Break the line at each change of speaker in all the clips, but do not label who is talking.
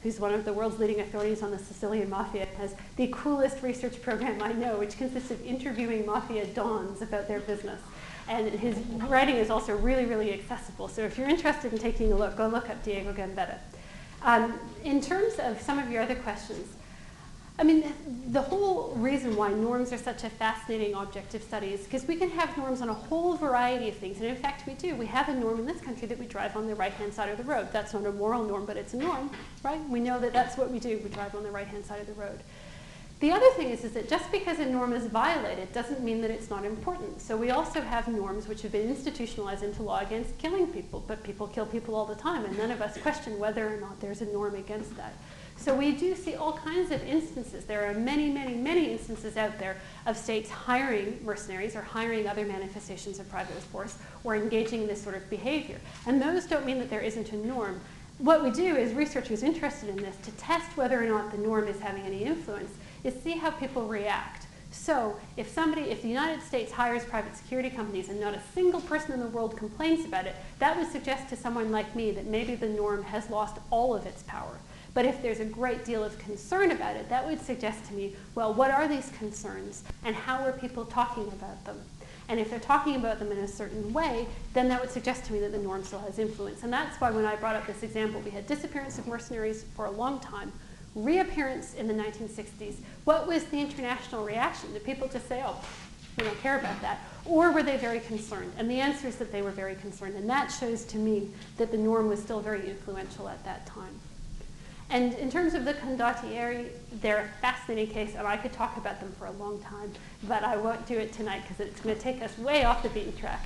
who's one of the world's leading authorities on the Sicilian mafia, has the coolest research program I know, which consists of interviewing mafia dons about their business. And his writing is also really, really accessible. So if you're interested in taking a look, go look up Diego Gambetta. In terms of some of your other questions, I mean, the whole reason why norms are such a fascinating object of study is because we can have norms on a whole variety of things. And in fact, we do. We have a norm in this country that we drive on the right-hand side of the road. That's not a moral norm, but it's a norm, right? We know that that's what we do. We drive on the right-hand side of the road. The other thing is that just because a norm is violated doesn't mean that it's not important. So we also have norms which have been institutionalized into law against killing people, but people kill people all the time, and none of us question whether or not there's a norm against that. So we do see all kinds of instances. There are many, many, many instances out there of states hiring mercenaries or hiring other manifestations of private force or engaging in this sort of behavior. And those don't mean that there isn't a norm. What we do as researchers interested in this to test whether or not the norm is having any influence is see how people react. So if the United States hires private security companies and not a single person in the world complains about it, that would suggest to someone like me that maybe the norm has lost all of its power. But if there's a great deal of concern about it, that would suggest to me, well, what are these concerns and how are people talking about them? And if they're talking about them in a certain way, then that would suggest to me that the norm still has influence. And that's why when I brought up this example, we had disappearance of mercenaries for a long time, reappearance in the 1960s. What was the international reaction? Did people just say, oh, we don't care about that? Or were they very concerned? And the answer is that they were very concerned. And that shows to me that the norm was still very influential at that time. And in terms of the condottieri, they're a fascinating case, and I could talk about them for a long time, but I won't do it tonight because it's going to take us way off the beaten track.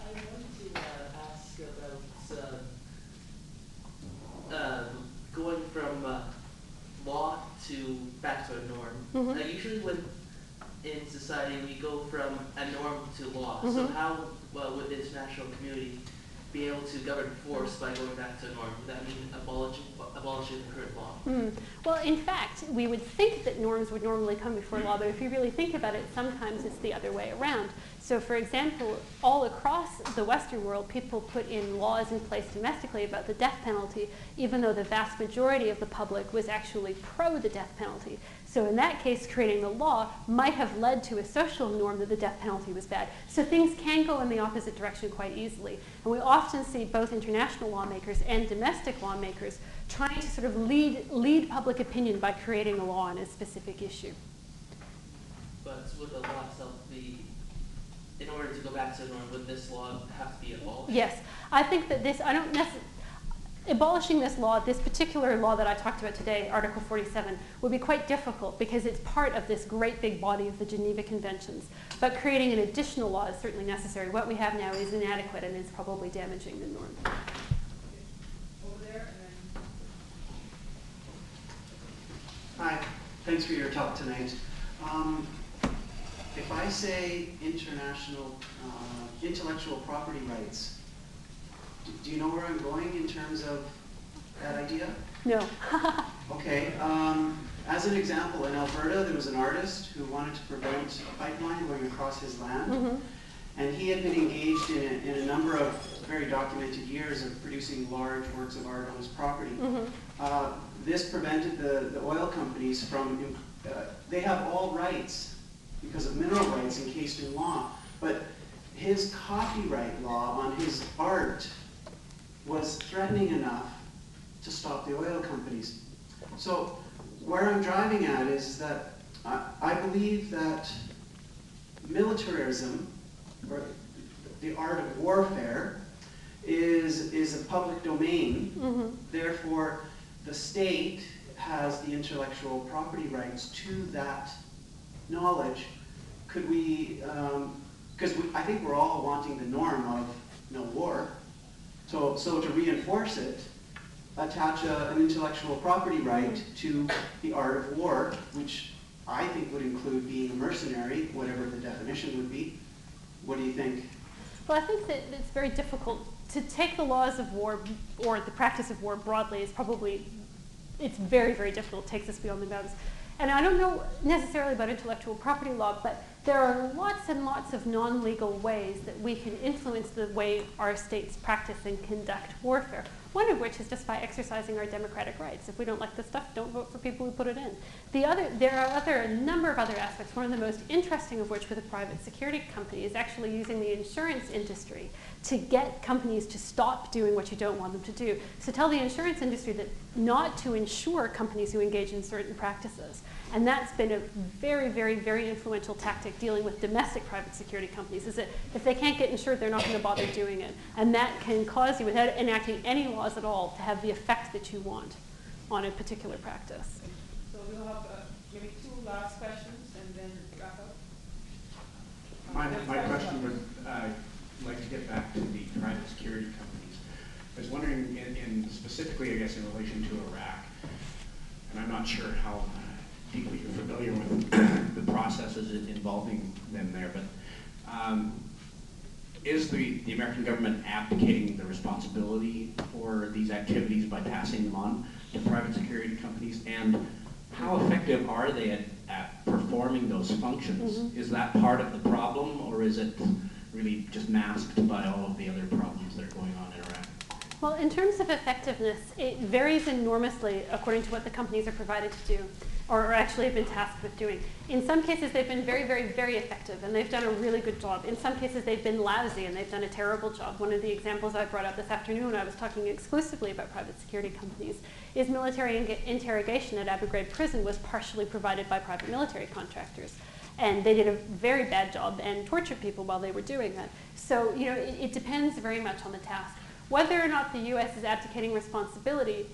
I wanted to ask about going from law to back to a norm.
Mm-hmm.
Usually when in society we go from a norm to law.
Mm-hmm.
So how would the international community be able to govern force by going back to a norm? Would that mean abolishing the current law?
Well, in fact, we would think that norms would normally come before law, but if you really think about it, sometimes it's the other way around. So for example, all across the Western world, people put in laws in place domestically about the death penalty, even though the vast majority of the public was actually pro the death penalty. So in that case, creating the law might have led to a social norm that the death penalty was bad. So things can go in the opposite direction quite easily. And we often see both international lawmakers and domestic lawmakers trying to sort of lead public opinion by creating a law on a specific issue.
But would the law itself be, in order to go back to the norm, would this law have to be abolished?
Yes. I think that abolishing this law, this particular law that I talked about today, Article 47, would be quite difficult because it's part of this great big body of the Geneva Conventions. But creating an additional law is certainly necessary. What we have now is inadequate and is probably damaging the norm.
Over there, and then...
Hi, thanks for your talk tonight. If I say international intellectual property rights, do you know where I'm going in terms of that idea?
No.
Okay. As an example, in Alberta, there was an artist who wanted to prevent a pipeline going across his land.
Mm-hmm.
And he had been engaged in a number of very documented years of producing large works of art on his property.
Mm-hmm.
This prevented the oil companies from, they have all rights because of mineral rights encased in law. But his copyright law on his art was threatening enough to stop the oil companies. So where I'm driving at is that I believe that militarism, or the art of warfare, is a public domain.
Mm-hmm.
Therefore, the state has the intellectual property rights to that knowledge. Could we, because I think we're all wanting the norm of no war. So to reinforce it, attach an intellectual property right to the art of war, which I think would include being a mercenary, whatever the definition would be. What do you think?
Well, I think that it's very difficult to take the laws of war or the practice of war broadly is probably, it's very, very difficult. It takes us beyond the bounds. And I don't know necessarily about intellectual property law, but there are lots and lots of non-legal ways that we can influence the way our states practice and conduct warfare. One of which is just by exercising our democratic rights. If we don't like the stuff, don't vote for people who put it in. There are a number of other aspects, one of the most interesting of which with a private security company is actually using the insurance industry to get companies to stop doing what you don't want them to do. So tell the insurance industry that not to insure companies who engage in certain practices. And that's been a very, very, very influential tactic dealing with domestic private security companies, is that if they can't get insured, they're not going to bother doing it. And that can cause you, without enacting any laws at all, to have the effect that you want on a particular practice.
So we'll have maybe 2 last questions and then wrap up.
My question would like to get back to the private security companies. I was wondering, in specifically, I guess, in relation to Iraq, and I'm not sure how deeply you're familiar with the processes involving them there, but is the American government abdicating the responsibility for these activities by passing them on to private security companies? And how effective are they at performing those functions? Mm-hmm. Is that part of the problem, or is it really just masked by all of the other problems that are going on in Iraq?
Well, in terms of effectiveness, it varies enormously according to what the companies are provided to do, or actually have been tasked with doing. In some cases, they've been very, very, very effective, and they've done a really good job. In some cases, they've been lousy, and they've done a terrible job. One of the examples I brought up this afternoon when I was talking exclusively about private security companies is military interrogation at Abu Ghraib prison was partially provided by private military contractors. And they did a very bad job and tortured people while they were doing that. So, you know, it depends very much on the task. Whether or not the US is abdicating responsibility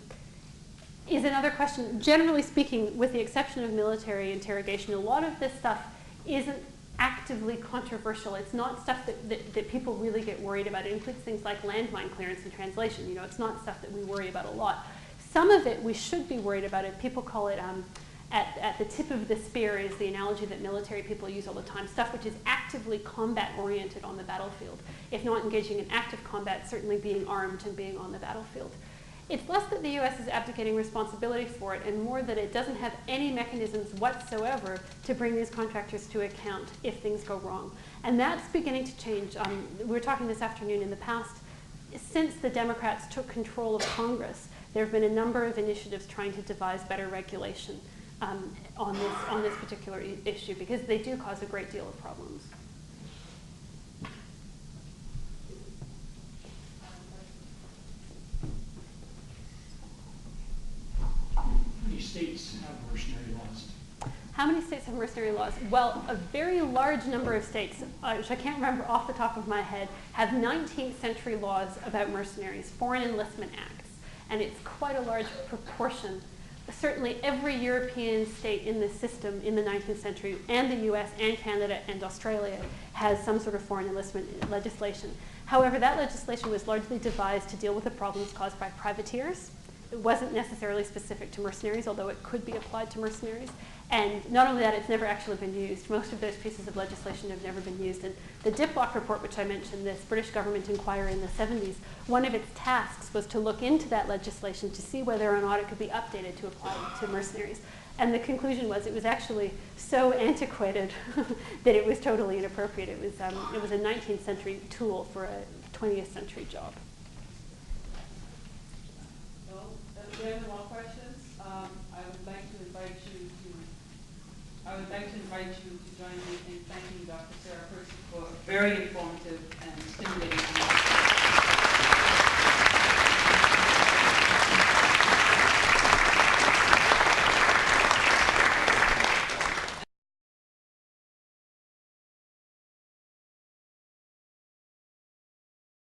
is another question. Generally speaking, with the exception of military interrogation, a lot of this stuff isn't actively controversial. It's not stuff that people really get worried about. It includes things like landmine clearance and translation. You know, it's not stuff that we worry about a lot. Some of it we should be worried about it. People call it at the tip of the spear is the analogy that military people use all the time, stuff which is actively combat-oriented on the battlefield. If not engaging in active combat, certainly being armed and being on the battlefield. It's less that the US is abdicating responsibility for it, and more that it doesn't have any mechanisms whatsoever to bring these contractors to account if things go wrong. And that's beginning to change. We were talking this afternoon. In the past, since the Democrats took control of Congress, there have been a number of initiatives trying to devise better regulation on this particular issue, because they do cause a great deal of problems.
How many states have mercenary laws?
How many states have mercenary laws? Well, a very large number of states, which I can't remember off the top of my head, have 19th century laws about mercenaries, foreign enlistment acts, and it's quite a large proportion. Certainly every European state in this system in the 19th century, and the US and Canada and Australia, has some sort of foreign enlistment legislation. However, that legislation was largely devised to deal with the problems caused by privateers. It wasn't necessarily specific to mercenaries, although it could be applied to mercenaries. And not only that, it's never actually been used. Most of those pieces of legislation have never been used. And the Diplock report, which I mentioned, this British government inquiry in the 70s, one of its tasks was to look into that legislation to see whether or not it could be updated to apply to mercenaries. And the conclusion was it was actually so antiquated that it was totally inappropriate. It was a 19th century tool for a 20th century job.
Well, if there are no more questions, I would like to invite you to join me in thanking Dr. Sarah Percy for a very informative and stimulating